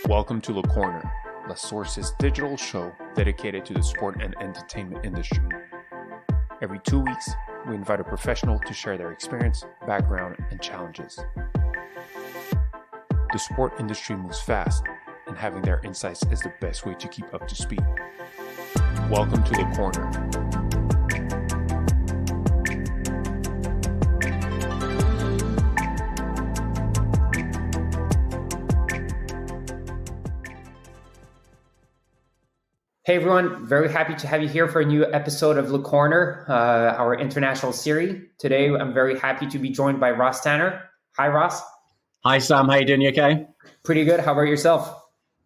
Welcome to The Corner, La Source's digital show dedicated to the sport and entertainment industry. Every 2 weeks, we invite a professional to share their experience, background, and challenges. The sport industry moves fast, and having their insights is the best way to keep up to speed. Welcome to The Corner. Hey everyone, very happy to have you here for a new episode of Le Corner, our international series. Today, I'm very happy to be joined by Ross Tanner. Hi, Ross. Hi, Sam. How you doing? You okay? Pretty good. How about yourself?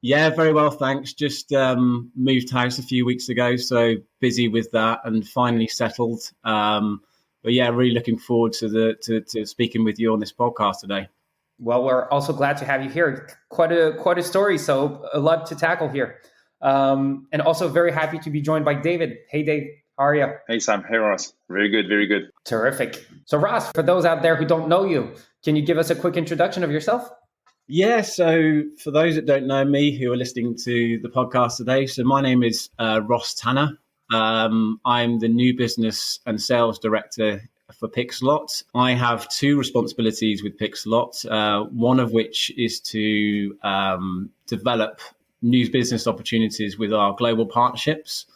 Yeah, very well, thanks. Just moved house a few weeks ago, so busy with that and finally settled. But yeah, really looking forward to speaking with you on this podcast today. Well, we're also glad to have you here. Quite a story, so a lot to tackle here. And also very happy to be joined by David. Hey, Dave, how are you? Hey, Sam. Hey, Ross. Very good, very good. Terrific. So, Ross, for those out there who don't know you, can you give us a quick introduction of yourself? Yeah, so for those that don't know me who are listening to the podcast today, so my name is Ross Tanner. I'm the new business and sales director for Pixellot. I have two responsibilities with Pixellot, one of which is to develop new business opportunities with our global partnerships.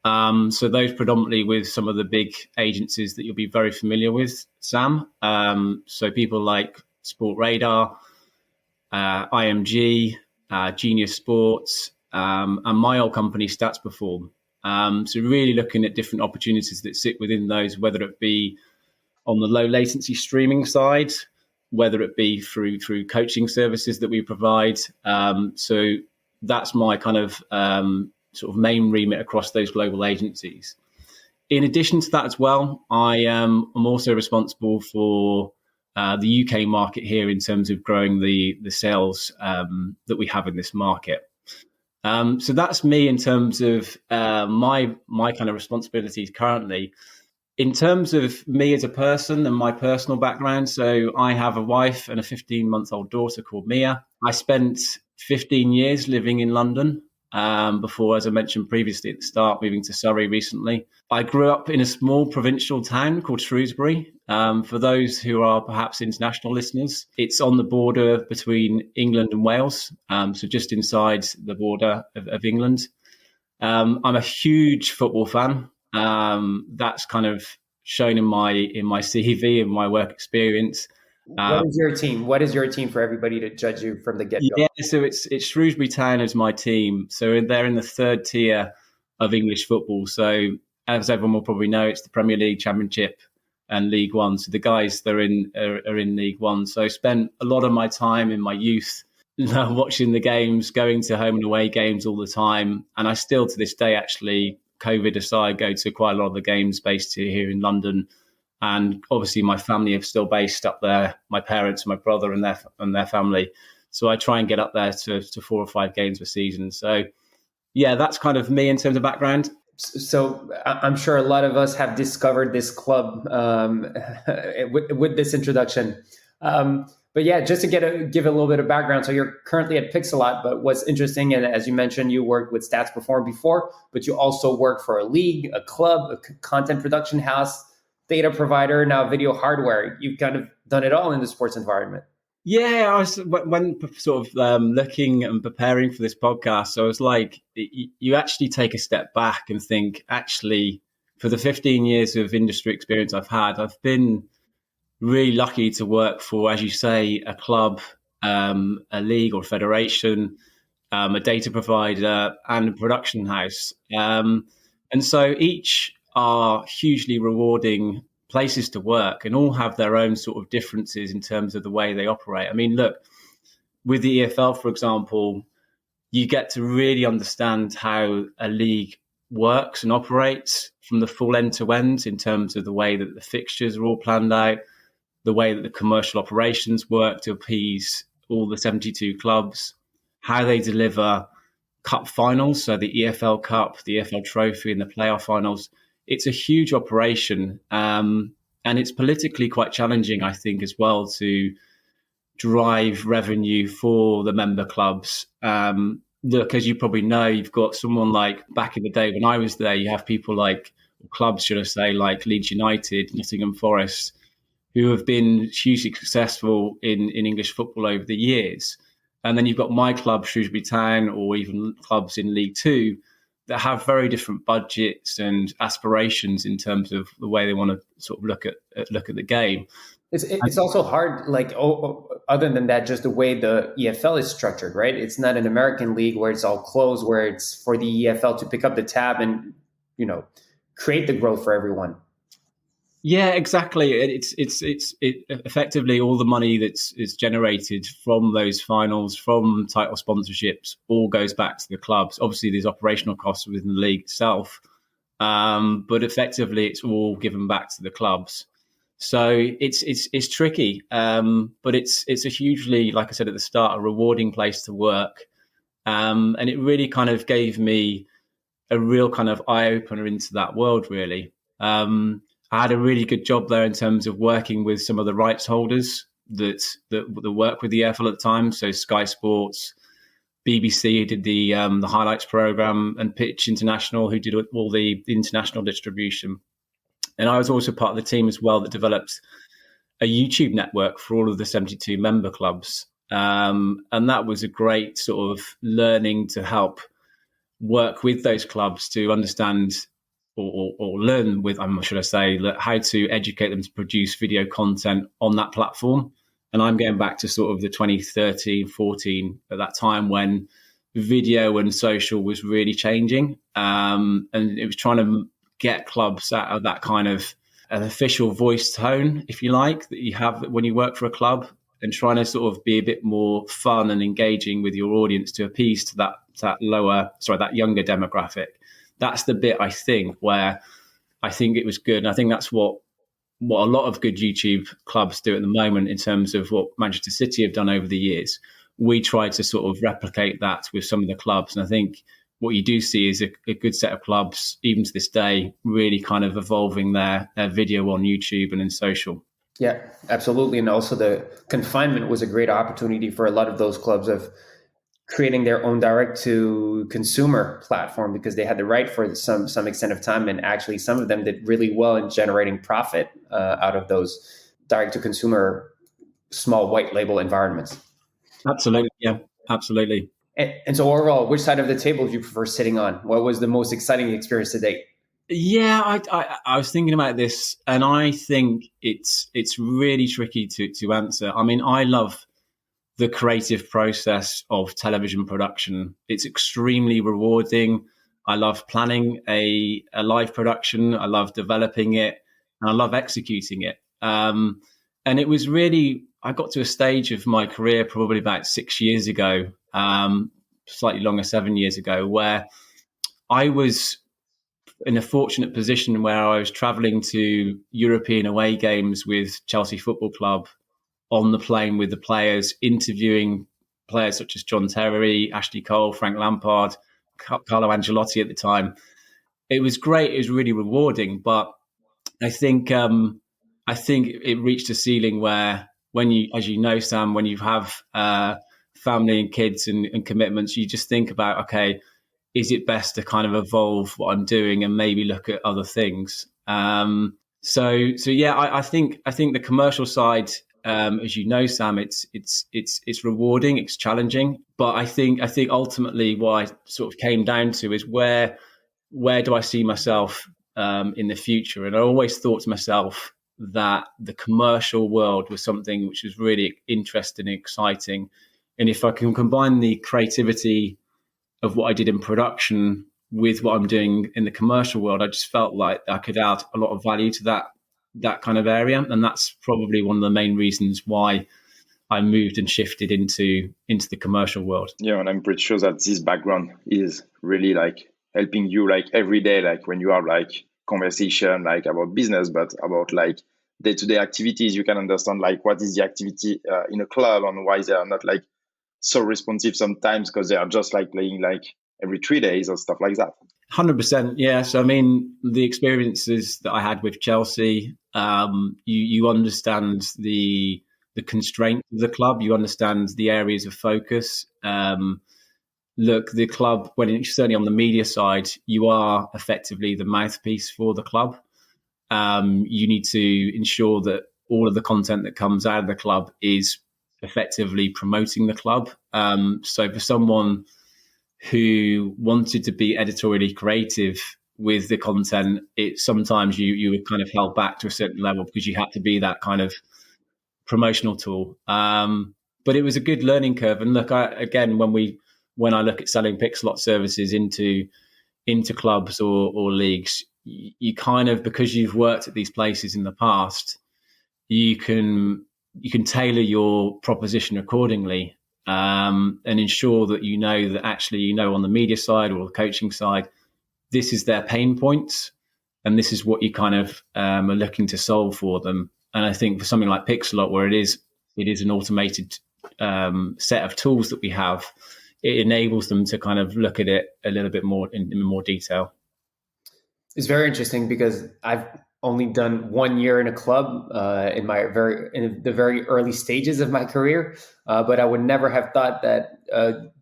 So those predominantly with some of the big agencies that you'll be very familiar with, Sam. So people like Sport Radar, IMG, Genius Sports, and my old company, Stats Perform. So really looking at different opportunities that sit within those, whether it be on the low latency streaming side, whether it be through coaching services that we provide. So that's my kind of sort of main remit across those global agencies. In addition to that as well, I'm also responsible for the UK market here in terms of growing the sales that we have in this market. So that's me in terms of my kind of responsibilities currently. In terms of me as a person and my personal background, so I have a wife and a 15-month-old daughter called Mia. I spent 15 years living in London before, as I mentioned previously at the start, moving to Surrey recently. I grew up in a small provincial town called Shrewsbury. For those who are perhaps international listeners, it's on the border between England and Wales, so just inside the border of England. I'm a huge football fan. That's kind of shown in my CV and my work experience. What is your team? What is your team for everybody to judge you from the get-go? Yeah, so it's Shrewsbury Town is my team. So they're in the third tier of English football. So as everyone will probably know, it's the Premier League, Championship, and League One. So the guys that are in League One. So I spent a lot of my time in my youth watching the games, going to home and away games all the time, and I still to this day actually, COVID aside, go to quite a lot of the games based here in London. And obviously my family are still based up there, my parents, my brother and their family. So I try and get up there to 4 or 5 games a season. So yeah, that's kind of me in terms of background. So I'm sure a lot of us have discovered this club with this introduction. But yeah, just to give a little bit of background. So you're currently at Pixellot, but what's interesting, and as you mentioned, you worked with Stats Perform before, but you also work for a league, a club, a content production house, data provider, now video hardware. You've kind of done it all in the sports environment. Yeah, I was when sort of looking and preparing for this podcast. So I was like, you actually take a step back and think, actually, for the 15 years of industry experience I've had, I've been really lucky to work for, as you say, a club, a league or federation, a data provider, and a production house. And so each are hugely rewarding places to work and all have their own sort of differences in terms of the way they operate. I mean, look, with the EFL, for example, you get to really understand how a league works and operates from the full end to end in terms of the way that the fixtures are all planned out, the way that the commercial operations work to appease all the 72 clubs, how they deliver cup finals, so the EFL Cup, the EFL Trophy and the playoff finals. It's a huge operation, and it's politically quite challenging, I think, as well, to drive revenue for the member clubs. Look, as you probably know, you've got someone like back in the day when I was there, you have people like, clubs, should I say, like Leeds United, Nottingham Forest, who have been hugely successful in English football over the years. And then you've got my club, Shrewsbury Town, or even clubs in League Two that have very different budgets and aspirations in terms of the way they want to sort of look at the game. It's also hard, like, other than that, just the way the EFL is structured, right? It's not an American league where it's all closed, where it's for the EFL to pick up the tab and, create the growth for everyone. Yeah, exactly. It's effectively all the money is generated from those finals, from title sponsorships, all goes back to the clubs. Obviously, there's operational costs within the league itself, but effectively, it's all given back to the clubs. So it's tricky, but it's a hugely, like I said at the start, a rewarding place to work, and it really kind of gave me a real kind of eye opener into that world. Really, I had a really good job there in terms of working with some of the rights holders that work with the EFL at the time. So Sky Sports, BBC did the highlights program, and Pitch International, who did all the international distribution. And I was also part of the team as well that developed a YouTube network for all of the 72 member clubs. And that was a great sort of learning to help work with those clubs to understand or learn with, should I say, how to educate them to produce video content on that platform. And I'm going back to sort of the 2013, 14, at that time when video and social was really changing. And it was trying to get clubs out of that kind of an official voice tone, if you like, that you have when you work for a club, and trying to sort of be a bit more fun and engaging with your audience to appease to that younger demographic. That's the bit, I think, where I think it was good. And I think that's what a lot of good YouTube clubs do at the moment in terms of what Manchester City have done over the years. We try to sort of replicate that with some of the clubs. And I think what you do see is a good set of clubs, even to this day, really kind of evolving their video on YouTube and in social. Yeah, absolutely. And also the confinement was a great opportunity for a lot of those clubs of creating their own direct-to-consumer platform, because they had the right for some extent of time. And actually, some of them did really well in generating profit out of those direct-to-consumer small white label environments. Absolutely. Yeah, absolutely. And so overall, which side of the table do you prefer sitting on? What was the most exciting experience to date? Yeah, I was thinking about this, and I think it's really tricky to answer. I mean, I love the creative process of television production. It's extremely rewarding. I love planning a live production. I love developing it, and I love executing it. And it was really, I got to a stage of my career probably about 6 years ago, slightly longer, 7 years ago, where I was in a fortunate position where I was traveling to European away games with Chelsea Football Club, on the plane with the players, interviewing players such as John Terry, Ashley Cole, Frank Lampard, Carlo Ancelotti at the time. It was great. It was really rewarding. But I think it reached a ceiling where, when you, as you know, Sam, when you have family and kids and commitments, you just think about, okay, is it best to kind of evolve what I'm doing and maybe look at other things? So yeah, I think the commercial side, as you know, Sam, it's rewarding, it's challenging, but I think ultimately what I sort of came down to is where do I see myself in the future? And I always thought to myself that the commercial world was something which was really interesting and exciting, and if I can combine the creativity of what I did in production with what I'm doing in the commercial world, I just felt like I could add a lot of value to that kind of area. And that's probably one of the main reasons why I moved and shifted into the commercial world. Yeah, and I'm pretty sure that this background is really like helping you like every day, like when you have like conversation like about business, but about like day-to-day activities, you can understand like what is the activity in a club and why they are not like so responsive sometimes, because they are just like playing like every 3 days or stuff like that. 100%. Yeah. So, I mean, the experiences that I had with Chelsea, you understand the the constraints of the club. You understand the areas of focus. Look, the club, when it's certainly on the media side, you are effectively the mouthpiece for the club. You need to ensure that all of the content that comes out of the club is effectively promoting the club. So for someone who wanted to be editorially creative with the content, it sometimes you were kind of held back to a certain level because you had to be that kind of promotional tool. But it was a good learning curve. And look, when I look at selling Pixellot services into clubs or leagues, you kind of, because you've worked at these places in the past, you can tailor your proposition accordingly, and ensure that actually on the media side or the coaching side, this is their pain points, and this is what you kind of are looking to solve for them. And I think for something like Pixellot, where it is an automated set of tools that we have, it enables them to kind of look at it a little bit more in more detail. It's very interesting because I've only done 1 year in a club in the very early stages of my career, but I would never have thought that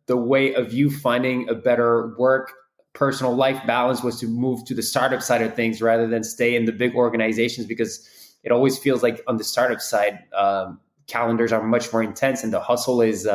the way of you finding a better work personal life balance was to move to the startup side of things rather than stay in the big organizations, because it always feels like on the startup side, calendars are much more intense and the hustle is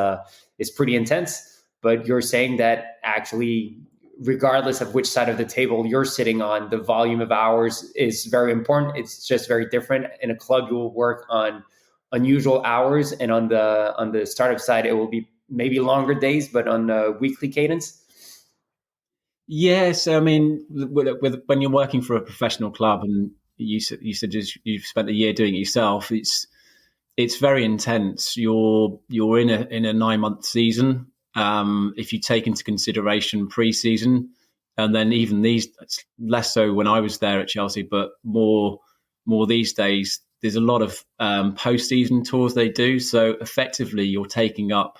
pretty intense. But you're saying that actually, regardless of which side of the table you're sitting on, the volume of hours is very important. It's just very different. In a club, you will work on unusual hours, and on the startup side, it will be maybe longer days, but on a weekly cadence. Yes, I mean, when you're working for a professional club, and you said you've spent a year doing it yourself, it's very intense. You're in a 9-month season. If you take into consideration pre-season, and then even these, less so when I was there at Chelsea, but more these days, there's a lot of post-season tours they do. So effectively, you're taking up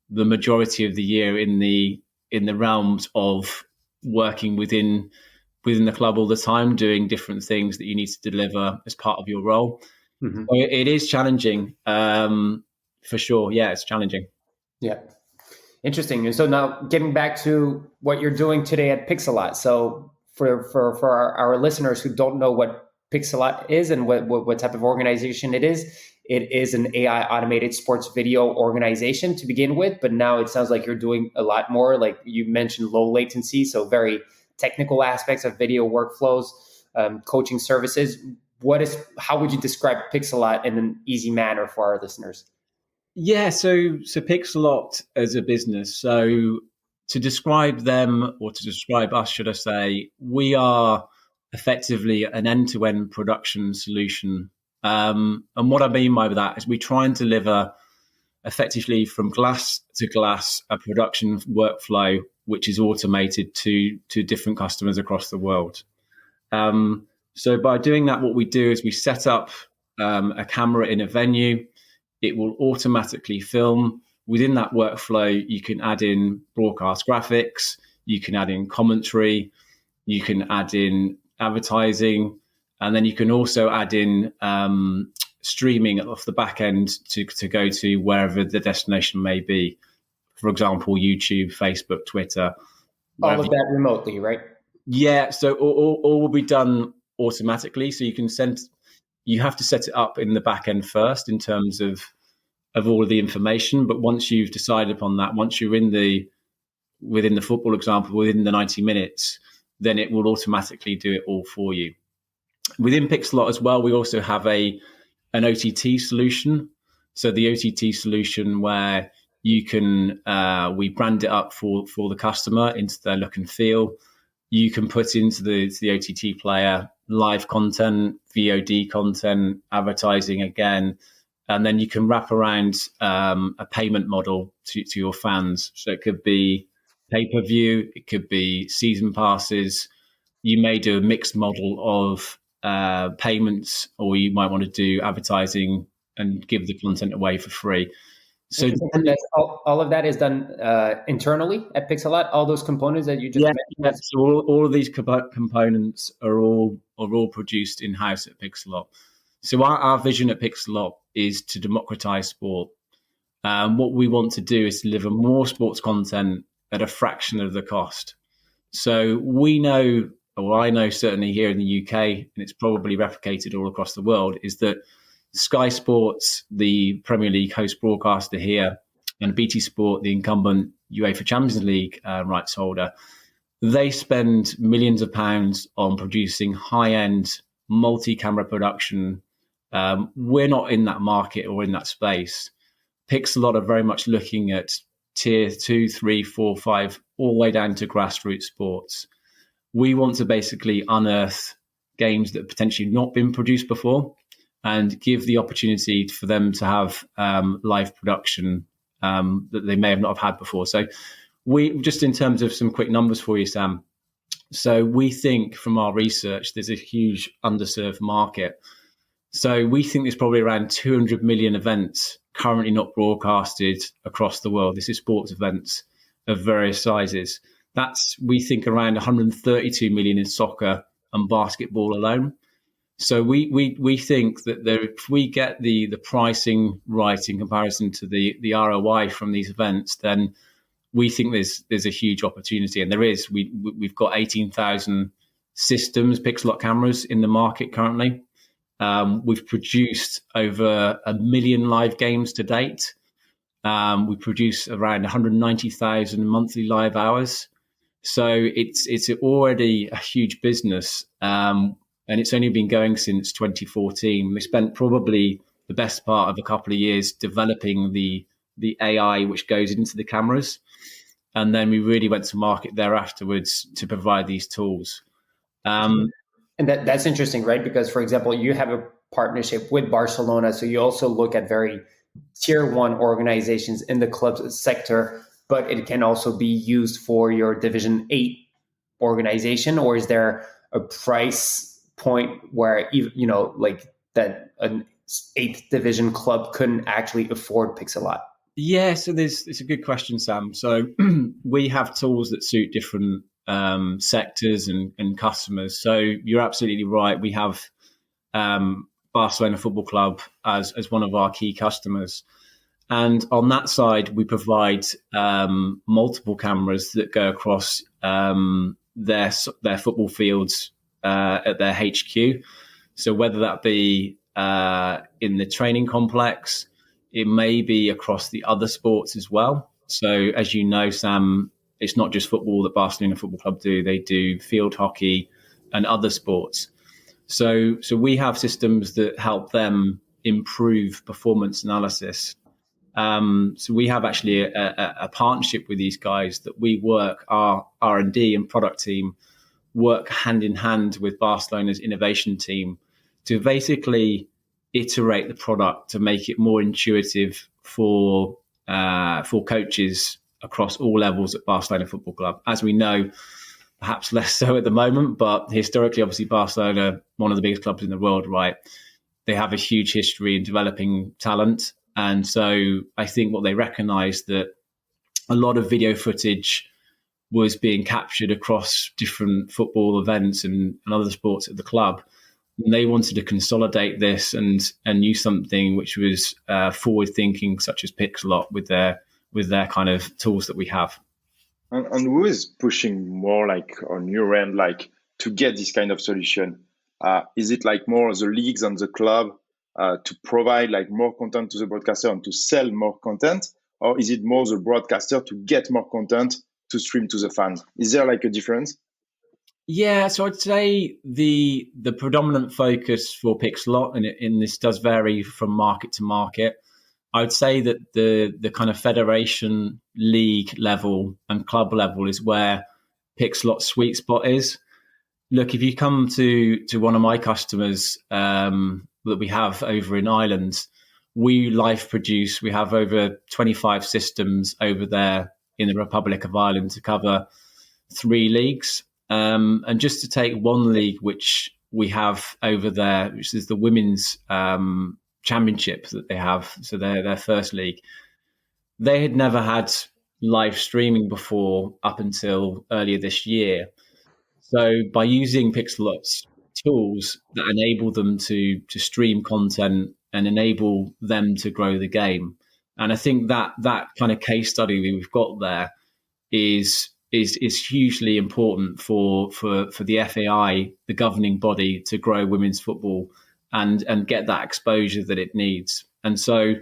the majority of the year in the realms of working within the club all the time, doing different things that you need to deliver as part of your role. Mm-hmm. So it is challenging, for sure. Yeah, it's challenging. Yeah. Interesting. And so now getting back to what you're doing today at Pixellot. So for our listeners who don't know what Pixellot is and what type of organization it is an AI automated sports video organization to begin with. But now it sounds like you're doing a lot more. Like you mentioned, low latency, so very technical aspects of video workflows, coaching services. How would you describe Pixellot in an easy manner for our listeners? Yeah, so Pixellot as a business, so to describe them, or to describe us, should I say, we are effectively an end-to-end production solution. And what I mean by that is we try and deliver effectively from glass to glass a production workflow which is automated to different customers across the world. So by doing that, what we do is we set up a camera in a venue. It will automatically film. Within that workflow, you can add in broadcast graphics, you can add in commentary, you can add in advertising, and then you can also add in streaming off the back end to go to wherever the destination may be. For example, YouTube, Facebook, Twitter. All of that remotely, right? Yeah, so all will be done automatically. So you have to set it up in the back end first in terms of all of the information. But once you've decided upon that, once you're within the football example, within the 90 minutes, then it will automatically do it all for you. Within Pixellot as well, we also have an OTT solution. So the OTT solution where you can, we brand it up for the customer into their look and feel. You can put into the OTT player live content, VOD content, advertising again, and then you can wrap around a payment model to your fans. So it could be pay-per-view, it could be season passes. You may do a mixed model of payments, or you might want to do advertising and give the content away for free. So all of that is done internally at Pixellot. All those components that you just mentioned. Yeah. So all of these components are all produced in house at Pixellot. So our vision at Pixellot is to democratize sport. What we want to do is deliver more sports content at a fraction of the cost. So we know, or I know certainly here in the UK, and it's probably replicated all across the world, is that Sky Sports, the Premier League host broadcaster here, and BT Sport, the incumbent UEFA Champions League rights holder, they spend millions of pounds on producing high-end multi-camera production. We're not in that market or in that space. Pixellot are very much looking at tier 2, 3, 4, 5, all the way down to grassroots sports. We want to basically unearth games that have potentially not been produced before and give the opportunity for them to have live production that they may have not have had before. So we, just in terms of some quick numbers for you, Sam. So we think from our research, there's a huge underserved market. So we think there's probably around 200 million events currently not broadcasted across the world. This is sports events of various sizes. That's, we think, around 132 million in soccer and basketball alone. So we think that if we get the pricing right in comparison to the ROI from these events, then we think there's a huge opportunity, and there is. We've got 18,000 systems, Pixellot cameras in the market currently. We've produced over 1 million live games to date. We produce around 190,000 monthly live hours. So it's already a huge business, and it's only been going since 2014. We spent probably the best part of a couple of years developing the AI which goes into the cameras, and then we really went to market there afterwards to provide these tools. And that's interesting, right? Because, for example, you have a partnership with Barcelona, so you also look at very tier 1 organizations in the club sector, but it can also be used for your Division 8 organization. Or is there a price point where, you know, like that an 8th division club couldn't actually afford Pixellot? Yeah, so it's a good question, Sam. So we have tools that suit different sectors and customers. So you're absolutely right. We have Barcelona Football Club as one of our key customers. And on that side, we provide multiple cameras that go across their football fields at their HQ. So whether that be in the training complex, it may be across the other sports as well. So as you know, Sam, it's not just football that Barcelona Football Club do. They do field hockey and other sports. So we have systems that help them improve performance analysis. So we have actually a partnership with these guys that we work, our R&D and product team work hand in hand with Barcelona's innovation team to basically iterate the product to make it more intuitive for coaches across all levels at Barcelona Football Club. As we know, perhaps less so at the moment, but historically, obviously, Barcelona, one of the biggest clubs in the world, right? They have a huge history in developing talent. And so I think what they recognized that a lot of video footage was being captured across different football events and other sports at the club. And they wanted to consolidate this and use something which was forward thinking, such as Pixellot, with their kind of tools that we have. And who is pushing more, like, on your end, like, to get this kind of solution? Is it like more the leagues and the club to provide like more content to the broadcaster and to sell more content, or is it more the broadcaster to get more content to stream to the fans? Is there like a difference? Yeah, so I'd say the predominant focus for Pixellot, and this does vary from market to market, I would say that the kind of federation, league level and club level is where Pixellot's sweet spot is. Look, if you come to one of my customers that we have over in Ireland, we live produce, we have over 25 systems over there in the Republic of Ireland to cover 3 leagues. And just to take one league, which we have over there, which is the women's championship that they have, so their first league, they had never had live streaming before up until earlier this year. So by using Pixellot's tools that enable them to stream content and enable them to grow the game. And I think that kind of case study we've got there is hugely important for the FAI, the governing body, to grow women's football and get that exposure that it needs. And so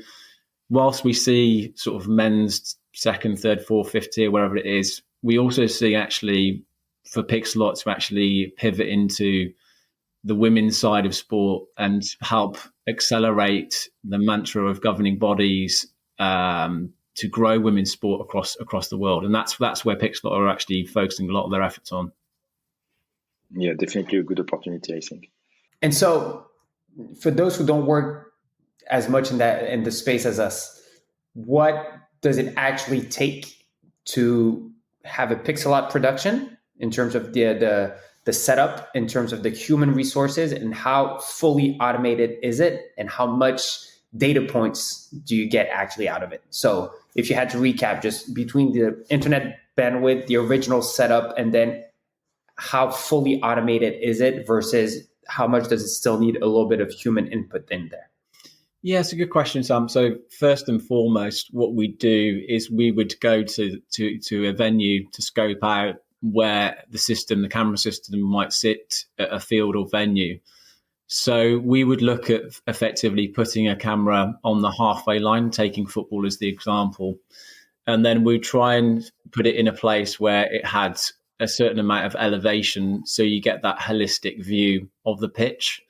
whilst we see sort of men's second, third, fourth, fifth tier, wherever it is, we also see actually for Pixellot to actually pivot into the women's side of sport and help accelerate the mantra of governing bodies to grow women's sport across the world. And that's where Pixellot are actually focusing a lot of their efforts on. Yeah, definitely a good opportunity, I think. And so for those who don't work as much in the space as us, what does it actually take to have a Pixellot production in terms of the setup, in terms of the human resources, and how fully automated is it, and how much data points do you get actually out of it? So if you had to recap just between the internet bandwidth, the original setup, and then how fully automated is it versus how much does it still need a little bit of human input in there? Yeah, it's a good question, Sam. So first and foremost, what we do is we would go to a venue to scope out where the camera system might sit at a field or venue. So we would look at effectively putting a camera on the halfway line, taking football as the example, and then we try and put it in a place where it had a certain amount of elevation, so you get that holistic view of the pitch.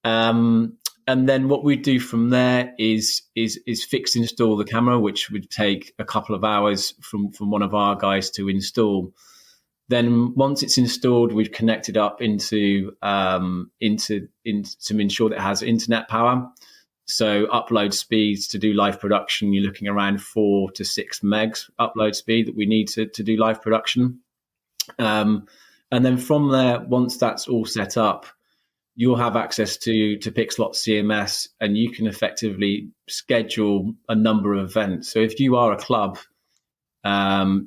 And then what we do from there is install the camera, which would take a couple of hours from one of our guys to install. Then once it's installed, we've connected up into to ensure that it has internet power. So upload speeds to do live production, you're looking around 4 to 6 megs upload speed that we need to do live production. And then from there, once that's all set up, you'll have access to Pixellot CMS, and you can effectively schedule a number of events. So if you are a club,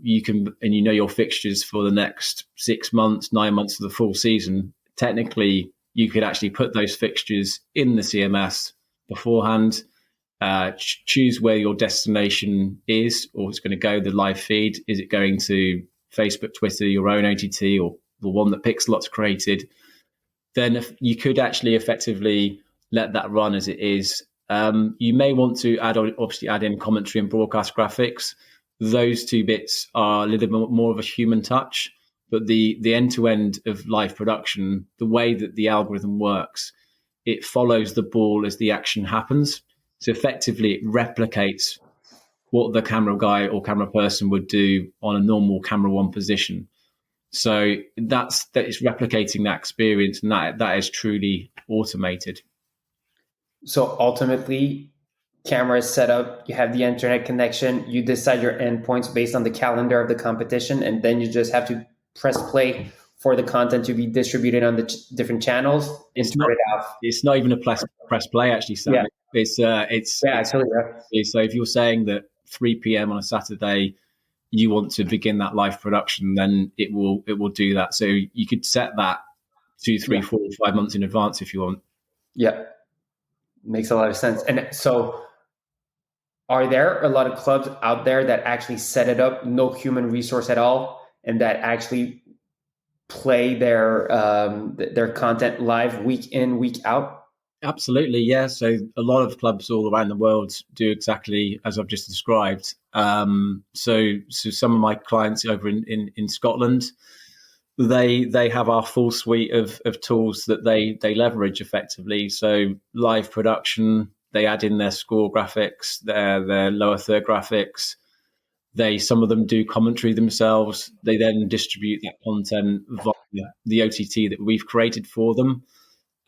you can, and you know your fixtures for the next 6 months, 9 months of the full season, technically you could actually put those fixtures in the CMS beforehand, choose where your destination is, or it's going to go, the live feed. Is it going to Facebook, Twitter, your own OTT, or the one that Pixellot's created? Then if you could actually effectively let that run as it is. You may want to add in commentary and broadcast graphics. Those two bits are a little bit more of a human touch, but the end-to-end of live production, the way that the algorithm works, it follows the ball as the action happens. So effectively it replicates what the camera guy or camera person would do on a normal camera one position. So that is replicating that experience, and that is truly automated. So ultimately, camera is set up, you have the internet connection, you decide your endpoints based on the calendar of the competition, and then you just have to press play for the content to be distributed on the different channels. It's not even a press play, actually. So yeah. So if you're saying that 3 p.m. on a Saturday, you want to begin that live production, then it will do that. So you could set that 2, 3, 4, 5 months in advance if you want. Yeah, makes a lot of sense. And so are there a lot of clubs out there that actually set it up, no human resource at all, and that actually play their content live week in, week out? Absolutely, yeah. So a lot of clubs all around the world do exactly as I've just described. So some of my clients over in Scotland, they have our full suite of tools that they leverage effectively. So live production, they add in their score graphics, their lower third graphics. Some of them do commentary themselves. They then distribute that content via the OTT that we've created for them.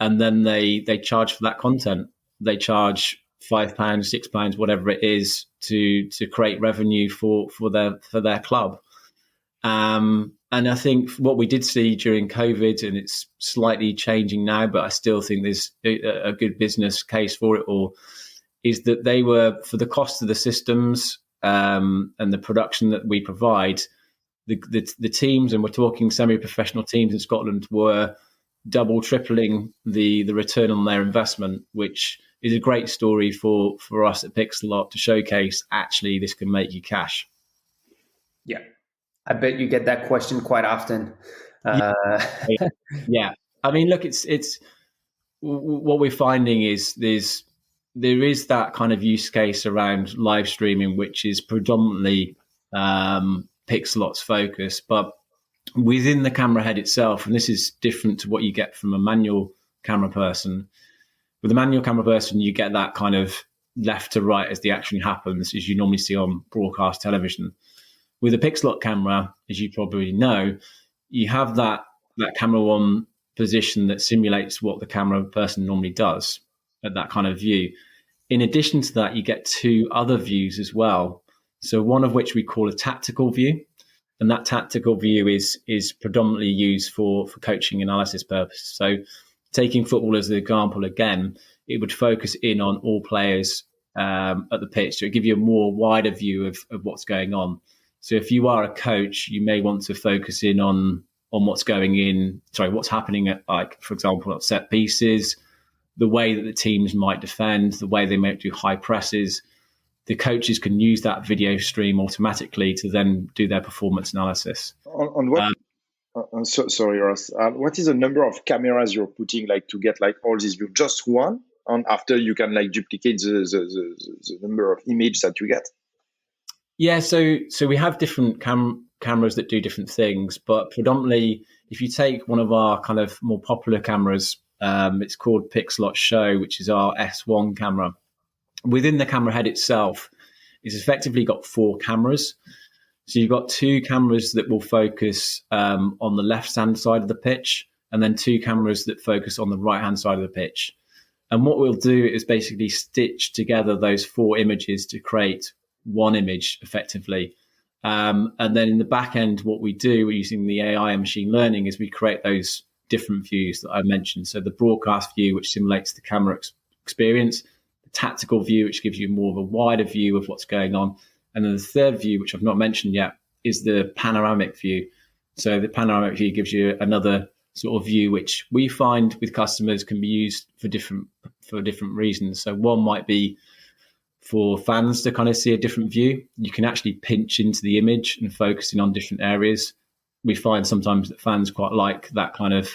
And then they charge for that content. They charge £5, £6, whatever it is, to create revenue for their club. And I think what we did see during COVID, and it's slightly changing now, but I still think there's a good business case for it all, is that they were, for the cost of the systems and the production that we provide, the teams, and we're talking semi-professional teams in Scotland, were tripling the return on their investment, which is a great story for us at Pixellot to showcase actually this can make you cash. Yeah. I bet you get that question quite often. Yeah. I mean, look, it's what we're finding is there is that kind of use case around live streaming, which is predominantly Pixellot's focus, but within the camera head itself, and this is different to what you get from a manual camera person. With a manual camera person, you get that kind of left to right as the action happens, as you normally see on broadcast television. With a Pixellot camera, as you probably know, you have that camera on position that simulates what the camera person normally does at that kind of view. In addition to that, you get two other views as well. So one of which we call a tactical view. And that tactical view is predominantly used for coaching analysis purposes. So taking football as an example again, it would focus in on all players at the pitch. So it give you a more wider view of what's going on. So if you are a coach, you may want to focus in on what's happening at, like, for example, at set pieces, the way that the teams might defend, the way they might do high presses. The coaches can use that video stream automatically to then do their performance analysis. On what? Sorry, Ross. What is the number of cameras you're putting like to get like all these views? Just one, and after you can like duplicate the number of images that you get. Yeah, so we have different cameras that do different things, but predominantly, if you take one of our kind of more popular cameras, it's called Pixellot Show, which is our S1 camera. Within the camera head itself, it's effectively got 4 cameras. So you've got 2 cameras that will focus on the left-hand side of the pitch, and then 2 cameras that focus on the right-hand side of the pitch. And what we'll do is basically stitch together those 4 images to create one image effectively. And then in the back end, what we do using the AI and machine learning is we create those different views that I mentioned. So the broadcast view, which simulates the camera experience, tactical view, which gives you more of a wider view of what's going on. And then the third view, which I've not mentioned yet, is the panoramic view. So the panoramic view gives you another sort of view, which we find with customers can be used for different reasons. So one might be for fans to kind of see a different view. You can actually pinch into the image and focusing on different areas. We find sometimes that fans quite like that kind of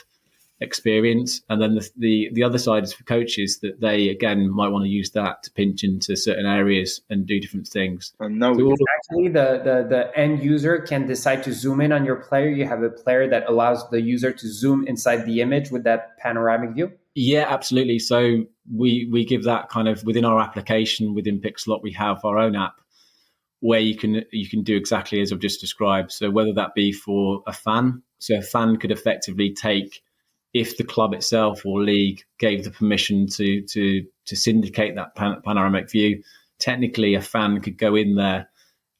experience. And then the other side is for coaches, that they again might want to use that to pinch into certain areas and do different things. And now actually the end user can decide to zoom in on your player. You have a player that allows the user to zoom inside the image with that panoramic view. Yeah, absolutely. So we give that kind of within our application. Within Pixellot, we have our own app where you can do exactly as I've just described. So whether that be for a fan, so a fan could effectively take, if the club itself or league gave the permission to syndicate that panoramic view, technically a fan could go in there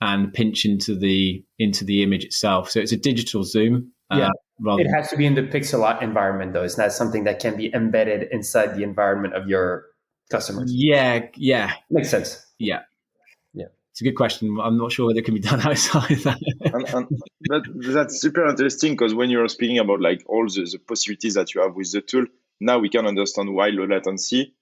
and pinch into the image itself. So it's a digital zoom. Yeah, it has to be in the Pixellot environment, though. It's not something that can be embedded inside the environment of your customers. Yeah. Makes sense. Yeah. It's a good question. I'm not sure whether it can be done outside that. But that's super interesting, because when you're speaking about like all the possibilities that you have with the tool, now we can understand why low latency.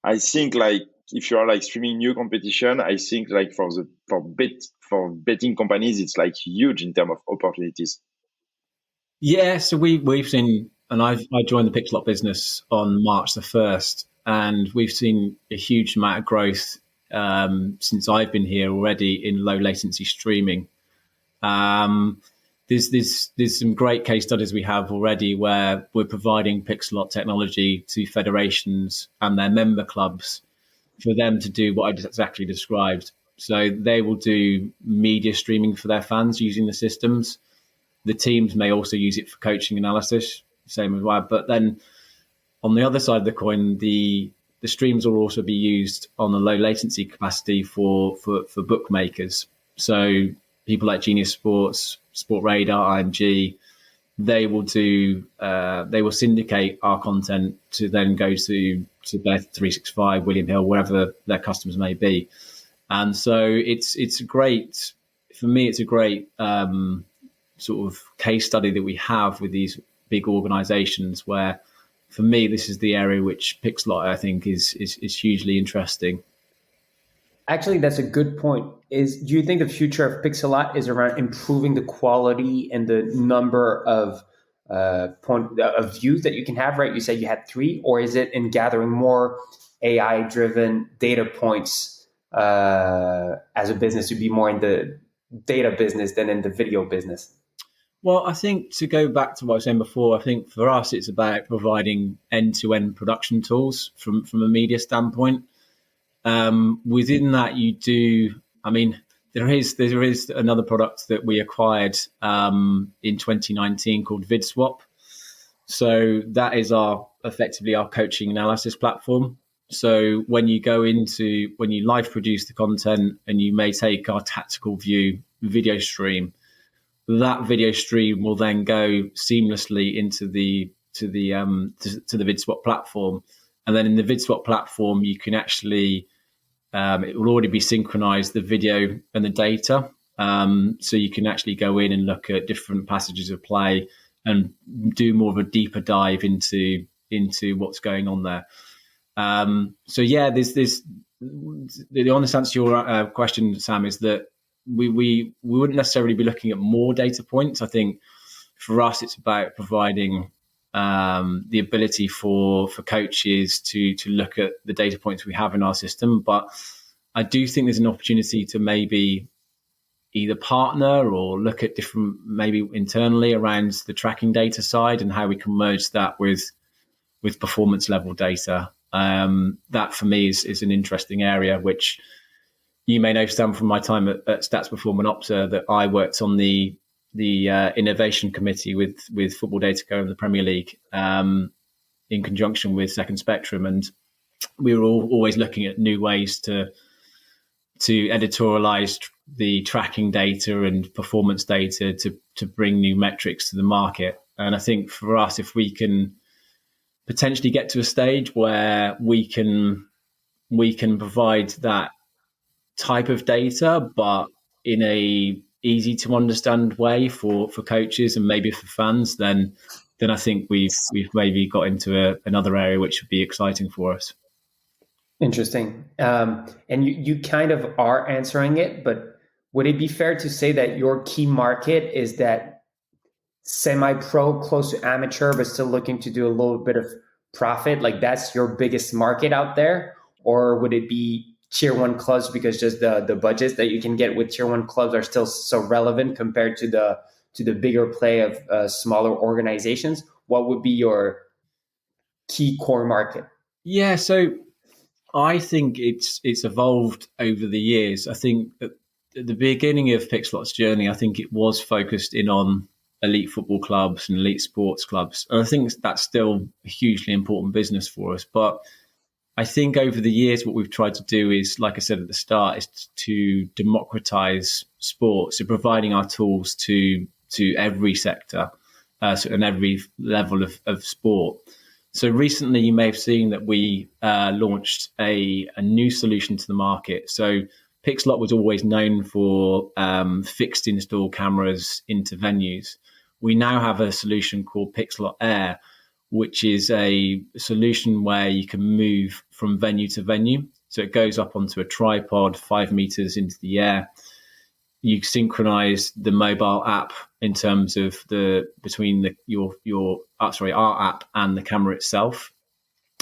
I think like if you are like streaming new competition, I think like for betting companies, it's like huge in terms of opportunities. Yeah, so we've seen, and I joined the Pixellot business on March the 1st, and we've seen a huge amount of growth since I've been here already in low latency streaming. There's some great case studies we have already where we're providing Pixellot technology to federations and their member clubs for them to do what I just exactly described. So they will do media streaming for their fans using the systems. The teams may also use it for coaching analysis, same as well. But then on the other side of the coin, the streams will also be used on a low latency capacity for bookmakers. So people like Genius Sports, Sport Radar, IMG, they will syndicate our content to then go to Bet365, William Hill, wherever their customers may be. And so it's a great, for me, it's a great sort of case study that we have with these big organizations where for me, this is the area which Pixellot, I think, is hugely interesting. Actually, that's a good point. Do you think the future of Pixellot is around improving the quality and the number of views that you can have? Right, you said you had 3, or is it in gathering more AI-driven data points as a business to be more in the data business than in the video business? Well, I think to go back to what I was saying before, I think for us it's about providing end-to-end production tools from a media standpoint. Within that, you do. I mean, there is another product that we acquired in 2019 called VidSwap. So that is effectively our coaching analysis platform. So when you live produce the content and you may take our tactical view video stream, that video stream will then go seamlessly into the VidSwap platform, and then in the VidSwap platform you can actually it will already be synchronized, the video and the data, so you can actually go in and look at different passages of play and do more of a deeper dive into what's going on there. So yeah, the honest answer to your question, Sam, is that we wouldn't necessarily be looking at more data points. I think for us, it's about providing the ability for coaches to look at the data points we have in our system. But I do think there's an opportunity to maybe either partner or look at different, maybe internally around the tracking data side and how we can merge that with performance level data. That for me is an interesting area, which you may know, Sam, from my time at Stats Perform and Opta, that I worked on the innovation committee with Football Data Co and the Premier League in conjunction with Second Spectrum, and we were always looking at new ways to editorialize the tracking data and performance data to bring new metrics to the market. And I think for us, if we can potentially get to a stage where we can provide that type of data, but in a easy to understand way for coaches and maybe for fans, then I think we've maybe got into another area which would be exciting for us. Interesting. And you kind of are answering it, but would it be fair to say that your key market is that semi-pro, close to amateur, but still looking to do a little bit of profit? Like that's your biggest market out there? Or would it be tier 1 clubs, because just the budgets that you can get with tier 1 clubs are still so relevant compared to the bigger play of smaller organizations? What would be your key core market? Yeah, so I think it's evolved over the years. I think at the beginning of Pixellot's journey, I think it was focused in on elite football clubs and elite sports clubs. And I think that's still a hugely important business for us. But I think over the years, what we've tried to do is, like I said at the start, is to democratize sport. So providing our tools to every sector and every level of sport. So recently, you may have seen that we launched a new solution to the market. So Pixellot was always known for fixed install cameras into venues. We now have a solution called Pixellot Air, which is a solution where you can move from venue to venue. So it goes up onto a tripod 5 meters into the air. You synchronize the mobile app in terms of between our app and the camera itself,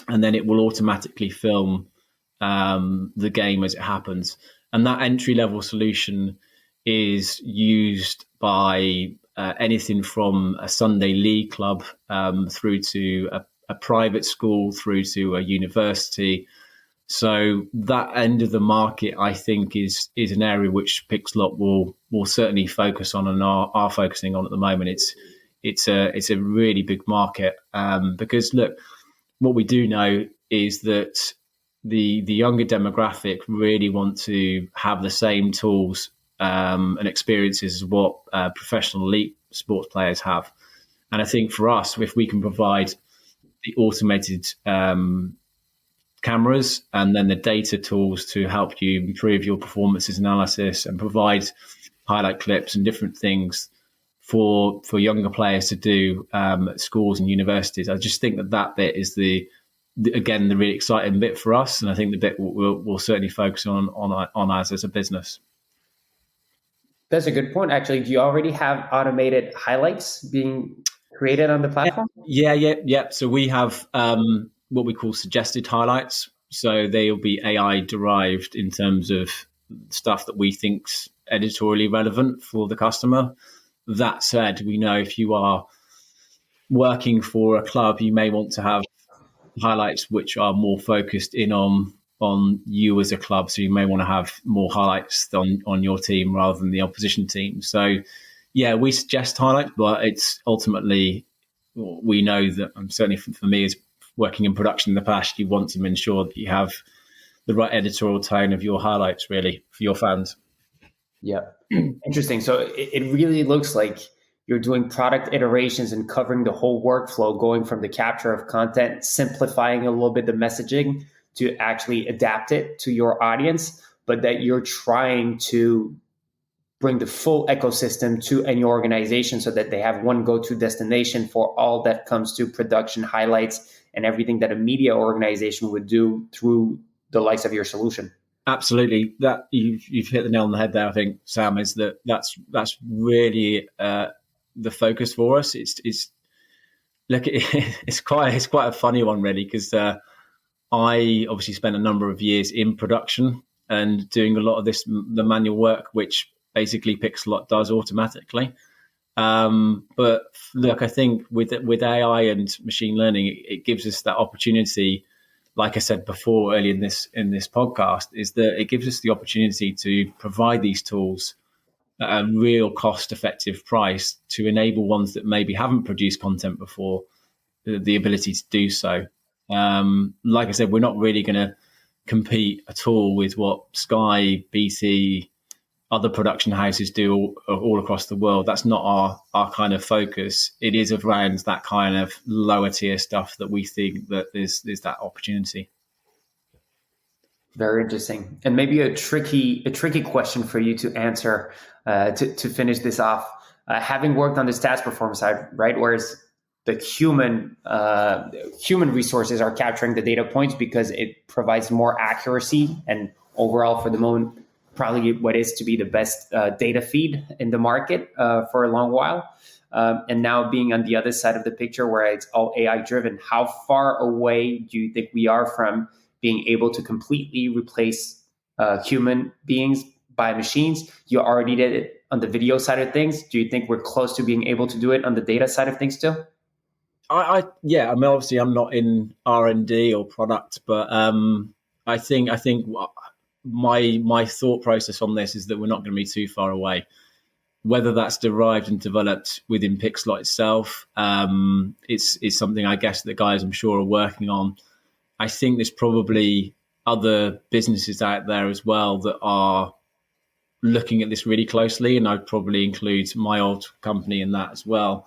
and then it will automatically film the game as it happens. And that entry level solution is used by anything from a Sunday league club through to a private school, through to a university. So that end of the market, I think, is an area which Pixellot will certainly focus on and are focusing on at the moment. It's a really big market because look, what we do know is that the younger demographic really want to have the same tools and experiences as what professional elite sports players have. And I think for us, if we can provide the automated cameras and then the data tools to help you improve your performances analysis and provide highlight clips and different things for younger players to do at schools and universities. I just think that bit is the really exciting bit for us, and I think the bit we'll certainly focus on us as a business. That's a good point. Actually, do you already have automated highlights being created on the platform? Yeah. So we have what we call suggested highlights. So they'll be AI derived in terms of stuff that we think's editorially relevant for the customer. That said, we know if you are working for a club, you may want to have highlights which are more focused in on you as a club. So you may want to have more highlights on your team rather than the opposition team. So yeah, we suggest highlights, but it's ultimately, we know that, certainly for me as working in production in the past, you want to ensure that you have the right editorial tone of your highlights really for your fans. Yeah. Interesting. So it really looks like you're doing product iterations and covering the whole workflow, going from the capture of content, simplifying a little bit the messaging to actually adapt it to your audience, but that you're trying to bring the full ecosystem to any organization so that they have one go-to destination for all that comes to production highlights and everything that a media organization would do through the likes of your solution. Absolutely. That you've hit the nail on the head there, I think, Sam, is that's really the focus for us. It's quite a funny one really, because I obviously spent a number of years in production and doing a lot of the manual work, which basically Pixellot does automatically. But look, I think with AI and machine learning, it gives us that opportunity. Like I said before, earlier in this podcast, is that it gives us the opportunity to provide these tools at a real cost-effective price to enable ones that maybe haven't produced content before the ability to do so. Like I said, we're not really going to compete at all with what Sky, BT, other production houses do all across the world. That's not our kind of focus. It is around that kind of lower tier stuff that we think that there's that opportunity. Very interesting. And maybe a tricky question for you to answer to finish this off. Having worked on the stats performance side, right, whereas the human resources are capturing the data points because it provides more accuracy and overall for the moment probably what is to be the best data feed in the market for a long while. And now being on the other side of the picture where it's all AI driven, how far away do you think we are from being able to completely replace human beings by machines? You already did it on the video side of things. Do you think we're close to being able to do it on the data side of things too? Yeah. I mean, obviously, I'm not in R&D or product, but I think my thought process on this is that we're not going to be too far away. Whether that's derived and developed within Pixellot itself, it's something I guess that guys I'm sure are working on. I think there's probably other businesses out there as well that are looking at this really closely, and I'd probably include my old company in that as well.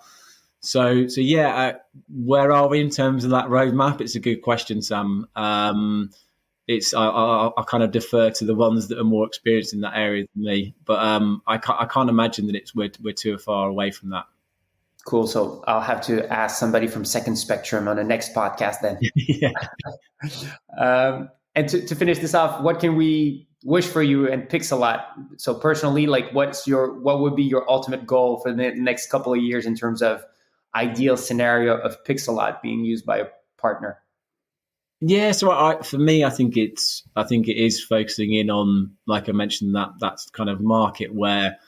So yeah, where are we in terms of that roadmap? It's a good question, Sam. I'll kind of defer to the ones that are more experienced in that area than me, but I can't imagine that we're too far away from that. Cool. So I'll have to ask somebody from Second Spectrum on the next podcast then. Yeah. And to finish this off, what can we wish for you and Pixellot? So personally, like what would be your ultimate goal for the next couple of years in terms of ideal scenario of Pixellot being used by a partner? Yeah, so for me, I think it is focusing in on, like I mentioned, that's kind of market where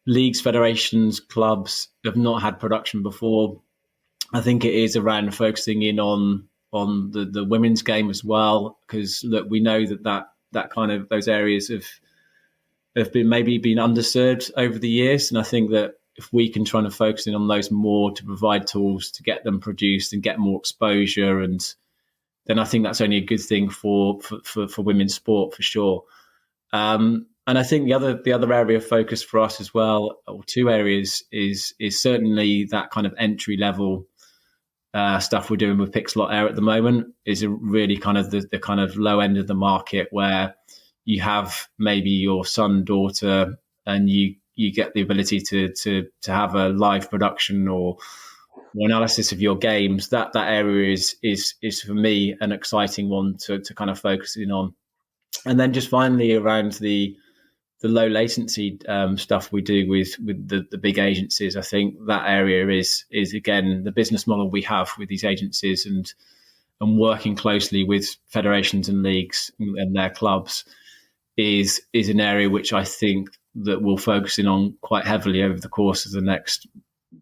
leagues, federations, clubs have not had production before. I think it is around focusing in on the women's game as well, because look, we know that kind of those areas have been underserved over the years, and I think that if we can try to focus in on those more to provide tools to get them produced and get more exposure, and then I think that's only a good thing for women's sport for sure. And I think the other area of focus for us as well, or two areas, is certainly that kind of entry level stuff we're doing with Pixellot Air at the moment is a really kind of the kind of low end of the market where you have maybe your son, daughter, and you you get the ability to have a live production or analysis of your games. That area is for me an exciting one to kind of focus in on. And then just finally around the low latency stuff we do with the big agencies, I think that area is again the business model we have with these agencies and working closely with federations and leagues and their clubs is an area which I think that we'll focus in on quite heavily over the course of the next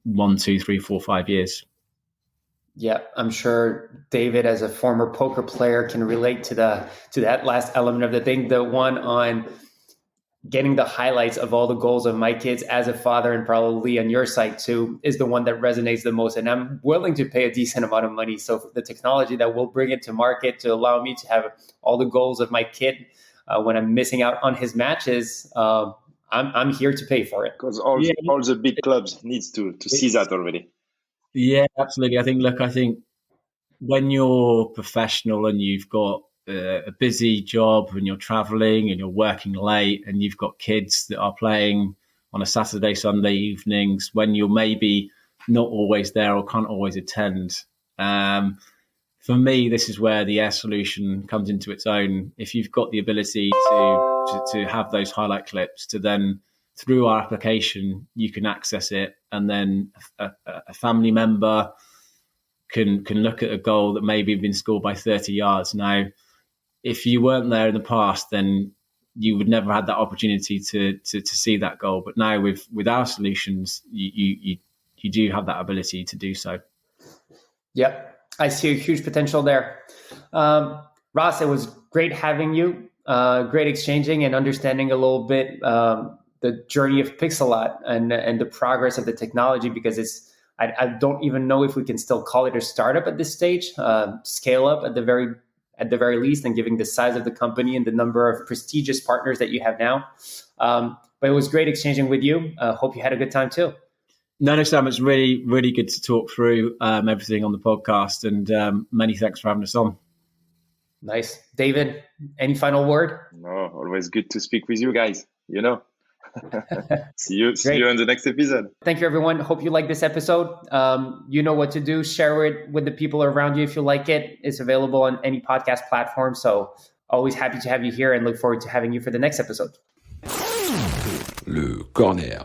1, 2, 3, 4, 5 years. Yeah, I'm sure David, as a former poker player, can relate to that last element of the thing. The one on getting the highlights of all the goals of my kids as a father, and probably on your side too, is the one that resonates the most. And I'm willing to pay a decent amount of money. So for the technology that will bring it to market to allow me to have all the goals of my kid when I'm missing out on his matches, I'm here to pay for it. Because all the big clubs needs to see that already. Yeah, absolutely. I think when you're professional and you've got a busy job and you're traveling and you're working late and you've got kids that are playing on a Saturday, Sunday evenings, when you're maybe not always there or can't always attend. For me, this is where the Air solution comes into its own. If you've got the ability to have those highlight clips, to then through our application, you can access it, and then a family member can look at a goal that maybe had been scored by 30 yards. Now, if you weren't there in the past, then you would never have that opportunity to see that goal. But now with our solutions, you do have that ability to do so. Yep. I see a huge potential there. Ross, it was great having you, great exchanging and understanding a little bit the journey of Pixellot and the progress of the technology, because I don't even know if we can still call it a startup at this stage, scale up at the very least, and giving the size of the company and the number of prestigious partners that you have now. But it was great exchanging with you. Hope you had a good time too. No, Sam, it's really, really good to talk through everything on the podcast, and many thanks for having us on. Nice. David, any final word? No, always good to speak with you guys, See you in the next episode. Thank you, everyone. Hope you like this episode. You know what to do. Share it with the people around you if you like it. It's available on any podcast platform. So always happy to have you here and look forward to having you for the next episode. Le corner.